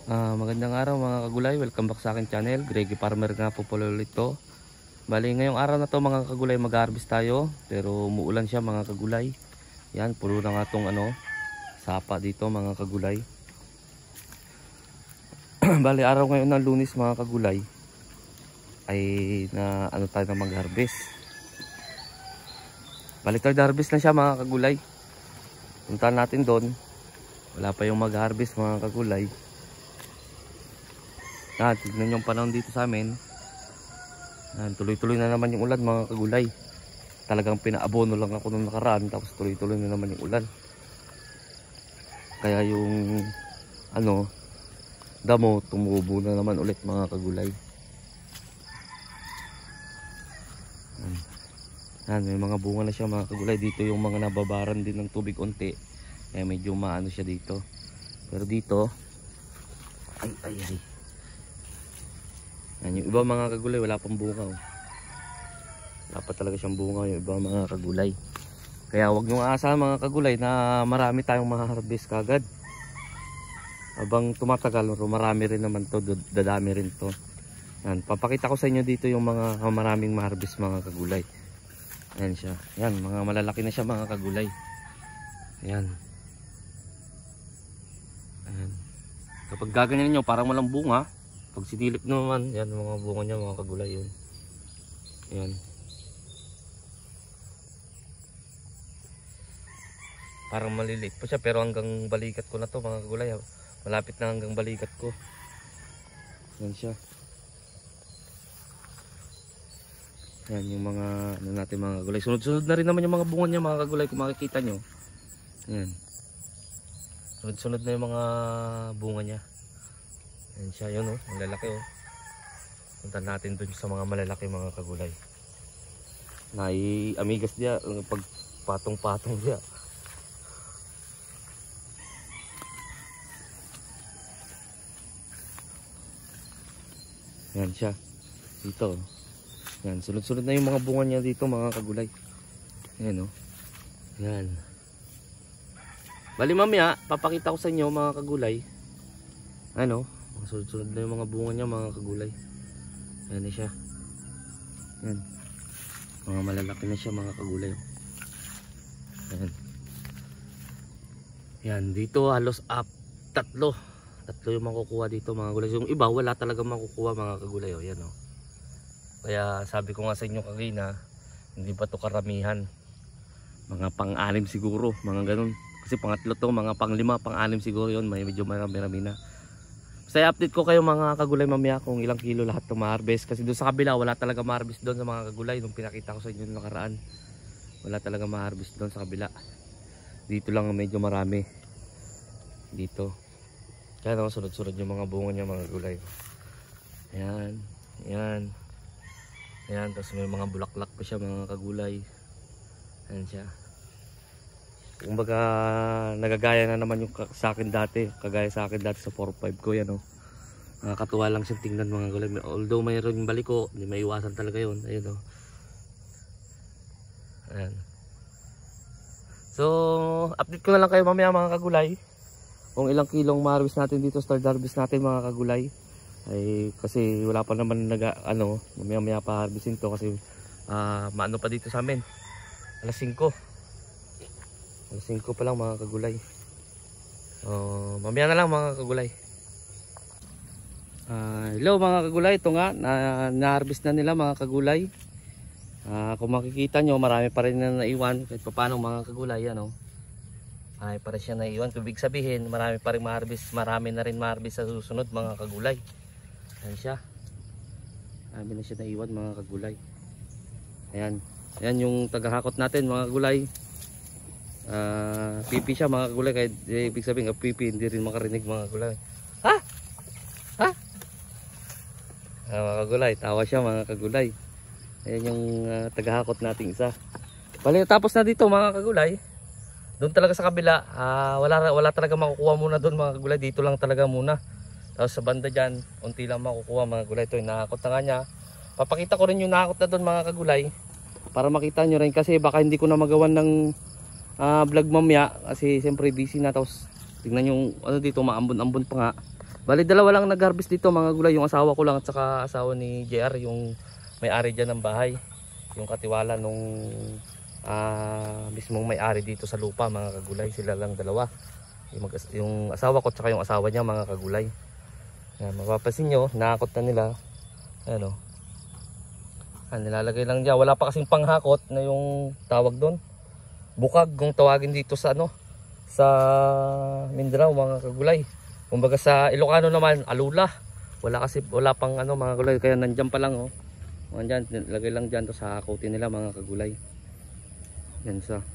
Magandang araw mga kagulay, welcome back sa akin channel. Greggy Farmer nga po pala ulit to. Bali ngayong araw na to mga kagulay, mag-harvest tayo. Pero umuulan siya mga kagulay. Yan, pulo na nga tong sapa dito mga kagulay. Bali araw ngayon ng Lunes mga kagulay ay na tayo na mag-harvest. Bali third-harvest na siya mga kagulay. Puntahan natin doon. Wala pa yung mag-harvest mga kagulay. Tignan yung panahon dito sa amin. Tuloy-tuloy na naman yung ulan mga kagulay. Talagang pinaabono lang ako nung nakaraan, tapos tuloy-tuloy na naman yung ulan. Kaya yung damo tumubo na naman ulit mga kagulay. May mga bunga na siya mga kagulay. Dito yung mga nababaran din ng tubig unti. Kaya medyo maano siya dito. Pero dito ay. Yung iba mga kagulay wala pang bunga. Wala pa talaga siyang bunga yung iba mga kagulay. Kaya huwag nyo aasahan mga kagulay na marami tayong ma-harvest kagad. Habang tumatagal, marami rin naman to, dadami rin to. Yan, papakita ko sa inyo dito yung mga maraming ma-harvest mga kagulay. Ayan siya. Yan, mga malalaki na siya mga kagulay. Ayan. Ayan. Kapag gaganyan nyo parang walang bunga. Pag sinilip naman, yan mga bunga niya mga kagulay yun. Yan. Parang maliliit pa siya pero hanggang balikat ko na to mga kagulay. Malapit na hanggang balikat ko. Yan siya. Yan yung mga natin mga kagulay. Sunod-sunod na rin naman yung mga bunga niya mga kagulay kung makikita nyo. Yan. Sunod-sunod na yung mga bunga niya. Yan siya yun ang lalaki Punta natin dun sa mga malalaki mga kagulay. Amigas dia, pag patong-patong dia. Yan siya. Dito. Yan, sunod-sunod na yung mga bunga niya dito mga kagulay. Yan Yan. Bali mamaya, papakita ko sa inyo mga kagulay. Sunod-sunod na yung mga bunga niya mga kagulay. Ayan na siya. Yan. Mga malalaki na siya mga kagulay. Ayan. Yan. Dito halos tatlo yung makukuha dito mga kagulay. Yung iba wala talaga makukuha mga kagulay. Yan Kaya sabi ko nga sa inyo kanina, hindi pa to karamihan. Mga pang-anim siguro. Mga ganun. Kasi pangatlo to, mga pang-5, pang-6 siguro yun. Medyo marami-rami na. Sa update ko kayo mga kagulay mamaya kung ilang kilo lahat ng ma-harvest. Kasi doon sa kabila wala talaga ma-harvest doon sa mga kagulay. Nung pinakita ko sa inyo nung nakaraan, wala talaga ma-harvest doon sa kabila. Dito lang medyo marami. Dito. Kaya sunod-sunod yung mga bunga niya mga kagulay. Ayan. Ayan. Ayan. Tapos may mga bulaklak pa siya mga kagulay. Ayan siya. Kumbaga nagagaya na naman yung sa akin dati, kagaya sa akin dati sa 4-5 ko yan Nakakatuwa lang siyang tingnan mga gulay. Although mayroon yung baliko, hindi maiwasan talaga yun. Ayun Ayan. So update ko na lang kayo mamaya mga kagulay kung ilang kilong ma-harvest natin dito sa third harvest natin mga kagulay. Ay kasi wala pa naman mamaya pa harvestin to kasi maano pa dito sa amin. Alas 5 pa lang mga kagulay. Mamaya na lang mga kagulay. Hello mga kagulay. Ito nga na-harvest na nila mga kagulay. Kung makikita nyo marami pa rin na naiwan. Kahit pa paano mga kagulay marami pa rin siya naiwan. Ibig sabihin marami pa rin ma-harvest. Marami na rin ma-harvest sa susunod mga kagulay. Ayan siya. Marami na siya naiwan mga kagulay. Ayan. Ayan yung tagahakot natin mga kagulay. Pipi siya mga kagulay. Kahit ibig sabihin pipi hindi rin makarinig mga kagulay. Mga kagulay, tawa siya mga kagulay. Ayan yung tagahakot nating isa. Bali tapos na dito mga kagulay. Doon talaga sa kabila wala talaga makukuha muna doon mga kagulay. Dito lang talaga muna. Tapos sa banda dyan unti lang makukuha mga kagulay. Ito yung nakakot na nga niya. Papakita ko rin yung nakakot na doon mga kagulay para makita nyo rin. Kasi baka hindi ko na magawan ng vlog mamaya kasi siyempre busy na. Tapos tingnan yung dito maambon-ambon pa nga. Bali dalawa lang nag-harvest dito mga gulay, yung asawa ko lang at saka asawa ni JR, yung may-ari dyan ng bahay, yung katiwala nung mismong may-ari dito sa lupa mga kagulay. Sila lang dalawa, yung asawa ko at saka yung asawa niya mga kagulay. Yan, mapapansin nyo, nakakot na nila. Ayan o, nilalagay lang dyan. Wala pa kasing panghakot na yung tawag doon, bukag kung tawagin dito sa sa Mindanao mga kagulay. Kumbaga sa Ilocano naman, alula. Wala pang mga gulay, kaya nandiyan pa lang oh. Nandiyan, lagay lang diyan to sa hakotin nila mga kagulay. Yan sa.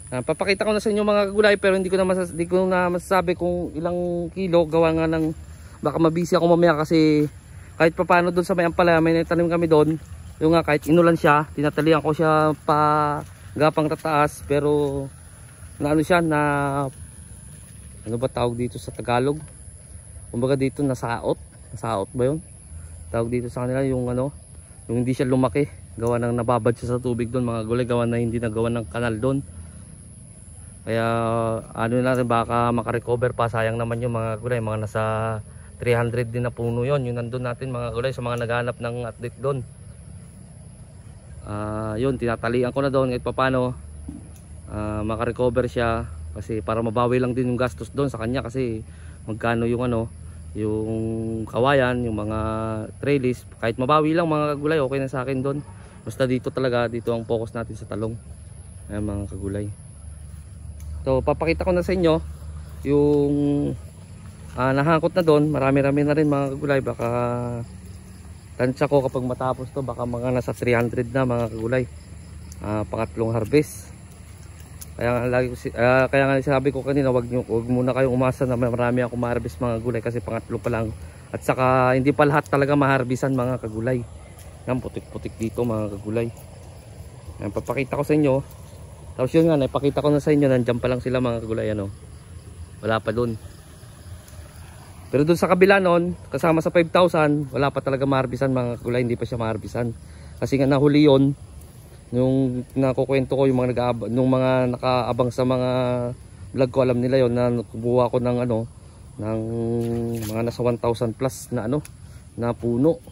Papakita ko na sa inyo mga kagulay, pero hindi ko na masasabi kung ilang kilo, gawa nga ng baka mabisi ako mamaya, kasi kahit papaano doon sa may ampalaya, may tanim kami doon. Yung nga kahit inulan siya, tinatalian ko siya pa gapang tataas, pero siya na ano ba tawag dito sa Tagalog? Kumbaga dito nasaot ba yun? Tawag dito sa kanila yung yung hindi siya lumaki, gawa ng nababad siya sa tubig doon mga gulay, gawa na hindi nagawa ng kanal doon. Kaya natin, baka makarecover pa, sayang naman yung mga gulay, mga nasa 300 din na puno yon, yung nandun natin mga gulay, sa mga naghahanap ng atlet doon. Yun, tinatalian ko na doon kahit papano makarecover siya, kasi para mabawi lang din yung gastos doon sa kanya, kasi magkano yung yung kawayan, yung mga trellis, kahit mabawi lang mga kagulay, okay na sa akin doon. Basta dito talaga, dito ang focus natin sa talong. Ayan mga kagulay. So papakita ko na sa inyo yung nahangkot na doon. Marami-rami na rin mga kagulay, baka tansya ko kapag matapos to, baka mga nasa 300 na mga kagulay. Pangatlong harvest. Kaya nga sabi ko kanina, wag muna kayong umasa na marami akong ma-harvest mga kagulay, kasi pangatlo pa lang. At saka hindi pa lahat talaga ma-harvestan mga kagulay. Yan, putik-putik dito mga kagulay. Yan, papakita ko sa inyo. Tapos yun nga, naipakita ko na sa inyo, nandiyan pa lang sila mga kagulay. Wala pa dun. Pero dun sa kabila nun, kasama sa 5,000, wala pa talaga ma-harvestan mga kagulay, hindi pa siya ma-harvestan. Kasi nga nahuli yun, yung nakukwento ko, yung nung mga nakaabang sa mga vlog ko, alam nila yon na kumuha ko ng ng mga nasa 1,000 plus na na puno.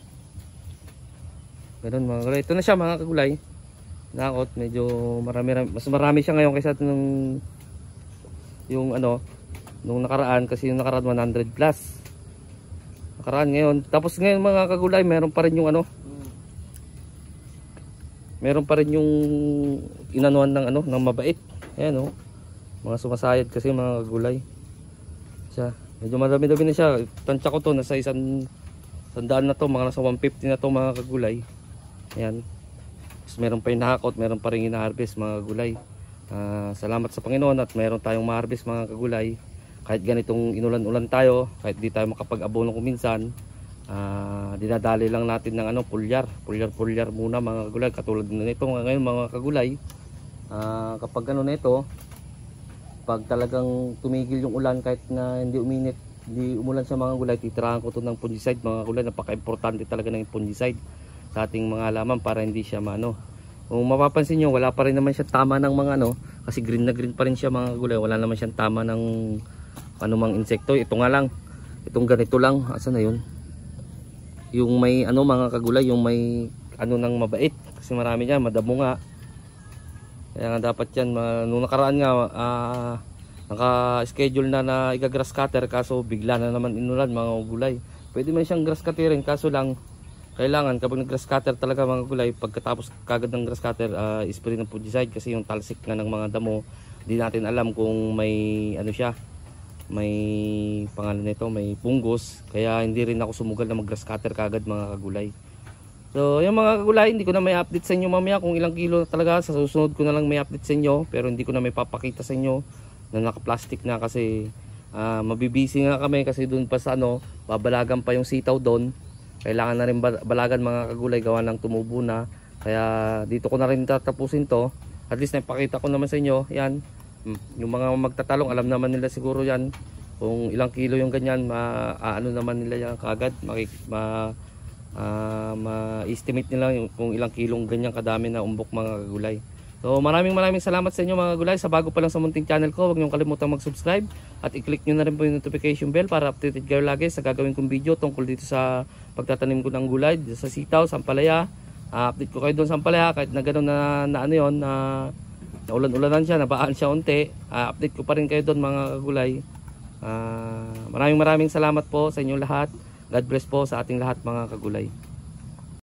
Ganun mga kagulay. Ito na siya mga kagulay. Nakot, medyo mas marami siya ngayon kaysa nung nung nakaraan, kasi yung nakaraan 100 plus. Nakaraan ngayon. Tapos ngayon mga kagulay, meron pa rin yung meron pa rin yung inanuan ng ng mabait. Ayan mga sumasayad kasi mga kagulay. Siya, medyo madami-dami na siya. Tansya ko to, nasa 100 na to, mga nasa 150 na to mga kagulay. Ayan. Tapos meron pa yung nahakot, meron pa rin ina-harvest mga kagulay. Salamat sa Panginoon at meron tayong ma-harvest mga kagulay. Kahit ganitong inulan-ulan tayo, kahit di tayo makapag-abono kung minsan, dinadali lang natin ng pulyar muna mga kagulay, katulad nito ngayon mga kagulay. Kapag nito, pag talagang tumigil yung ulan, kahit na hindi umulan sa mga gulay, titirahan ko to ng fungicide mga kagulay. Napaka-importante talaga ng fungicide sa ating mga halaman para hindi siya kung mapapansin nyo, wala pa rin naman siya tama ng mga kasi green na green pa rin siya mga kagulay, wala naman siyang tama ng anumang insekto. Ito nga lang, itong ganito lang, asa na yun, yung may mga kagulay, yung may ng mabait, kasi marami dyan, madamo nga. Kaya nga dapat yan, nung nakaraan nga naka-schedule na iga-grass cutter, kaso bigla na naman inulan mga gulay. Pwede man siyang grass cutterin, kaso lang kailangan kapag nag-grass cutter talaga mga gulay, pagkatapos kagad ng grass cutter, spray ng fungicide, kasi yung talsik nga ng mga damo, hindi natin alam kung may siya, may pangalan nito, may punggos. Kaya hindi rin ako sumugal na mag-grass cutter kagad mga kagulay. So yung mga kagulay, hindi ko na may update sa inyo mamaya kung ilang kilo talaga. Sa susunod ko na lang may update sa inyo, pero hindi ko na may papakita sa inyo na naka-plastic na, kasi mabibisi nga kami, kasi doon pa sa babalagan pa yung sitaw doon. Kailangan na rin balagan mga kagulay, gawa ng tumubo na. Kaya dito ko na rin tatapusin to. At least naipakita ko naman sa inyo. Yan, yung mga magtatalong, alam naman nila siguro yan kung ilang kilo yung ganyan. Naman nila yan kagad, ma-estimate nila kung ilang kilong ganyan kadami na umbok mga kagulay. So maraming salamat sa inyo mga gulay. Sa bago pa lang sa munting channel ko, huwag niyong kalimutang mag-subscribe at i-click niyo na rin po yung notification bell para updated kayo lagi sa gagawin kong video tungkol dito sa pagtatanim ko ng gulay dito sa sitaw, sampalaya. Update ko kayo doon sa sampalaya kahit na gano'n na ano yon na ulan-ulanan siya, nabaan siya unti. Update ko pa rin kayo doon mga kagulay. Maraming salamat po sa inyong lahat. God bless po sa ating lahat mga kagulay.